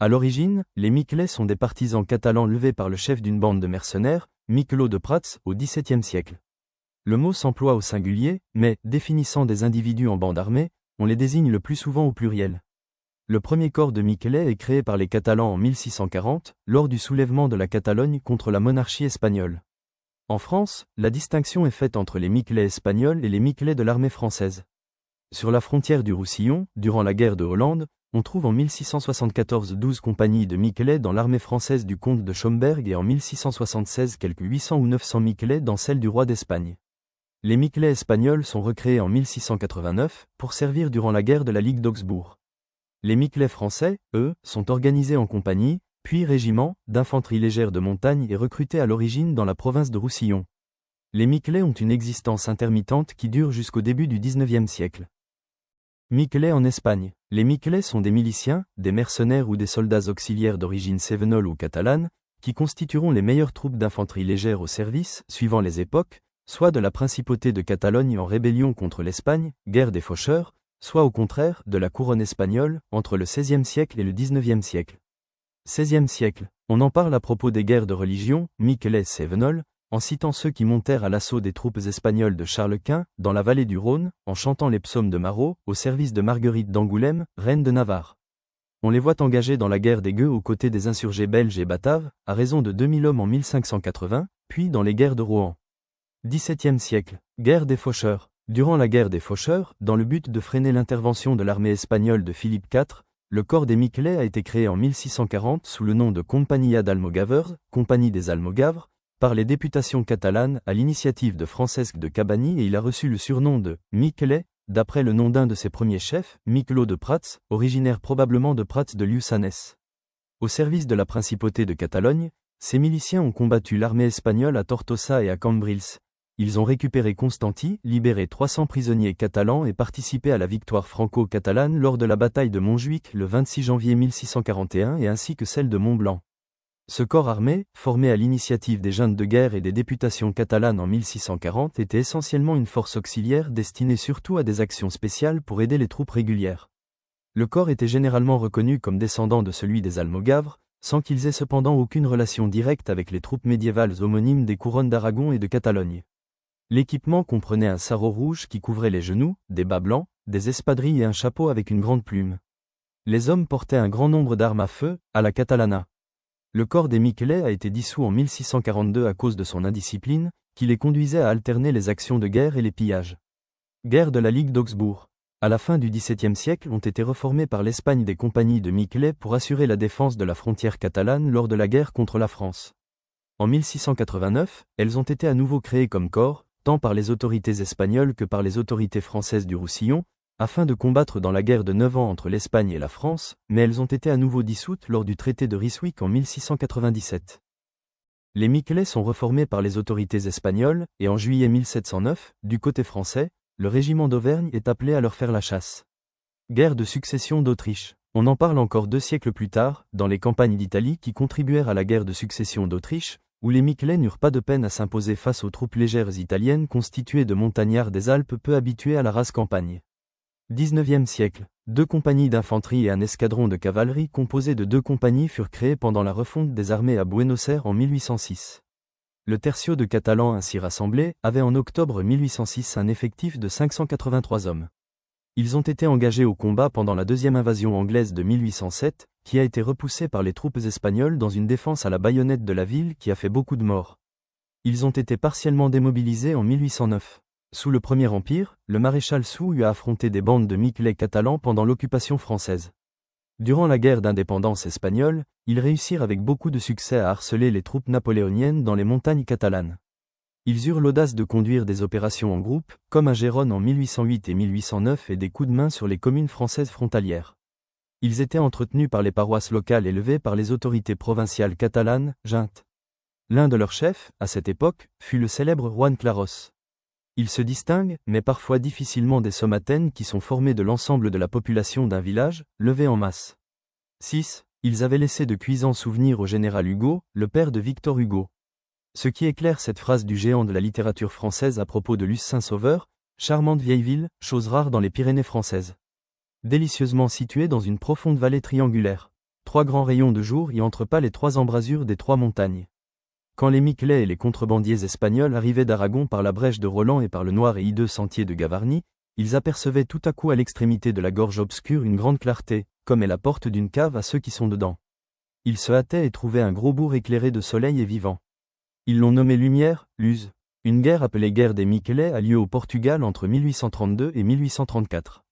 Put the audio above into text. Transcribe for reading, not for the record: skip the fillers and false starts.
À l'origine, les Miquelets sont des partisans catalans levés par le chef d'une bande de mercenaires, Miquelot de Prats, au XVIIe siècle. Le mot s'emploie au singulier, mais, définissant des individus en bande armée, on les désigne le plus souvent au pluriel. Le premier corps de Miquelets est créé par les Catalans en 1640, lors du soulèvement de la Catalogne contre la monarchie espagnole. En France, la distinction est faite entre les Miquelets espagnols et les Miquelets de l'armée française. Sur la frontière du Roussillon, durant la guerre de Hollande, on trouve en 1674 12 compagnies de Miquelets dans l'armée française du comte de Schomberg et en 1676 quelques 800 ou 900 Miquelets dans celle du roi d'Espagne. Les Miquelets espagnols sont recréés en 1689 pour servir durant la guerre de la Ligue d'Augsbourg. Les Miquelets français, eux, sont organisés en compagnies, puis régiments, d'infanterie légère de montagne et recrutés à l'origine dans la province de Roussillon. Les Miquelets ont une existence intermittente qui dure jusqu'au début du XIXe siècle. Miquelets en Espagne. Les Miquelets sont des miliciens, des mercenaires ou des soldats auxiliaires d'origine cévenole ou catalane, qui constitueront les meilleures troupes d'infanterie légère au service, suivant les époques, soit de la principauté de Catalogne en rébellion contre l'Espagne, guerre des faucheurs, soit au contraire, de la couronne espagnole, entre le XVIe siècle et le XIXe siècle. XVIe siècle. On en parle à propos des guerres de religion, Miquelets cévenols, en citant ceux qui montèrent à l'assaut des troupes espagnoles de Charles Quint, dans la vallée du Rhône, en chantant les psaumes de Marot, au service de Marguerite d'Angoulême, reine de Navarre. On les voit engagés dans la guerre des Gueux aux côtés des insurgés belges et bataves, à raison de 2000 hommes en 1580, puis dans les guerres de Rohan. XVIIe siècle. Guerre des faucheurs. Durant la guerre des faucheurs, dans le but de freiner l'intervention de l'armée espagnole de Philippe IV, le corps des Miquelets a été créé en 1640 sous le nom de Companyia d'Almogavers, Compagnie des Almogavres, par les députations catalanes à l'initiative de Francesc de Cabany et il a reçu le surnom de Miquelet, d'après le nom d'un de ses premiers chefs, Miquelot de Prats, originaire probablement de Prats de Lluçanès. Au service de la principauté de Catalogne, ces miliciens ont combattu l'armée espagnole à Tortosa et à Cambrils. Ils ont récupéré Constanti, libéré 300 prisonniers catalans et participé à la victoire franco-catalane lors de la bataille de Montjuïc le 26 janvier 1641 et ainsi que celle de Montblanc. Ce corps armé, formé à l'initiative des juntes de guerre et des députations catalanes en 1640, était essentiellement une force auxiliaire destinée surtout à des actions spéciales pour aider les troupes régulières. Le corps était généralement reconnu comme descendant de celui des Almogavres, sans qu'ils aient cependant aucune relation directe avec les troupes médiévales homonymes des couronnes d'Aragon et de Catalogne. L'équipement comprenait un sarrau rouge qui couvrait les genoux, des bas blancs, des espadrilles et un chapeau avec une grande plume. Les hommes portaient un grand nombre d'armes à feu, à la catalana. Le corps des Miquelets a été dissous en 1642 à cause de son indiscipline, qui les conduisait à alterner les actions de guerre et les pillages. Guerre de la Ligue d'Augsbourg. À la fin du XVIIe siècle ont été reformées par l'Espagne des compagnies de Miquelets pour assurer la défense de la frontière catalane lors de la guerre contre la France. En 1689, elles ont été à nouveau créées comme corps, tant par les autorités espagnoles que par les autorités françaises du Roussillon, afin de combattre dans la guerre de 9 ans entre l'Espagne et la France, mais elles ont été à nouveau dissoutes lors du traité de Ryswick en 1697. Les Miquelets sont reformés par les autorités espagnoles, et en juillet 1709, du côté français, le régiment d'Auvergne est appelé à leur faire la chasse. Guerre de succession d'Autriche. On en parle encore 2 siècles plus tard, dans les campagnes d'Italie qui contribuèrent à la guerre de succession d'Autriche, où les Miquelets n'eurent pas de peine à s'imposer face aux troupes légères italiennes constituées de montagnards des Alpes peu habitués à la rase campagne. 19e siècle. 2 compagnies d'infanterie et un escadron de cavalerie composé de 2 compagnies furent créés pendant la refonte des armées à Buenos Aires en 1806. Le tercio de Catalans ainsi rassemblé avait en octobre 1806 un effectif de 583 hommes. Ils ont été engagés au combat pendant la deuxième invasion anglaise de 1807, qui a été repoussée par les troupes espagnoles dans une défense à la baïonnette de la ville qui a fait beaucoup de morts. Ils ont été partiellement démobilisés en 1809. Sous le Premier Empire, le maréchal Soult eut à affronter des bandes de Miquelets catalans pendant l'occupation française. Durant la guerre d'indépendance espagnole, ils réussirent avec beaucoup de succès à harceler les troupes napoléoniennes dans les montagnes catalanes. Ils eurent l'audace de conduire des opérations en groupe, comme à Gérone en 1808 et 1809 et des coups de main sur les communes françaises frontalières. Ils étaient entretenus par les paroisses locales élevées par les autorités provinciales catalanes, juntes. L'un de leurs chefs, à cette époque, fut le célèbre Juan Claros. Il se distingue, mais parfois difficilement des sommatènes qui sont formés de l'ensemble de la population d'un village, levé en masse. 6. Ils avaient laissé de cuisants souvenirs au général Hugo, le père de Victor Hugo. Ce qui éclaire cette phrase du géant de la littérature française à propos de Luce Saint-Sauveur, charmante vieille ville, chose rare dans les Pyrénées françaises. Délicieusement située dans une profonde vallée triangulaire. 3 grands rayons de jour y entrent pas les 3 embrasures des 3 montagnes. Quand les Miquelais et les contrebandiers espagnols arrivaient d'Aragon par la brèche de Roland et par le noir et hideux sentier de Gavarnie, ils apercevaient tout à coup à l'extrémité de la gorge obscure une grande clarté, comme est la porte d'une cave à ceux qui sont dedans. Ils se hâtaient et trouvaient un gros bourg éclairé de soleil et vivant. Ils l'ont nommé Lumière, Luz. Une guerre appelée guerre des Miquelais a lieu au Portugal entre 1832 et 1834.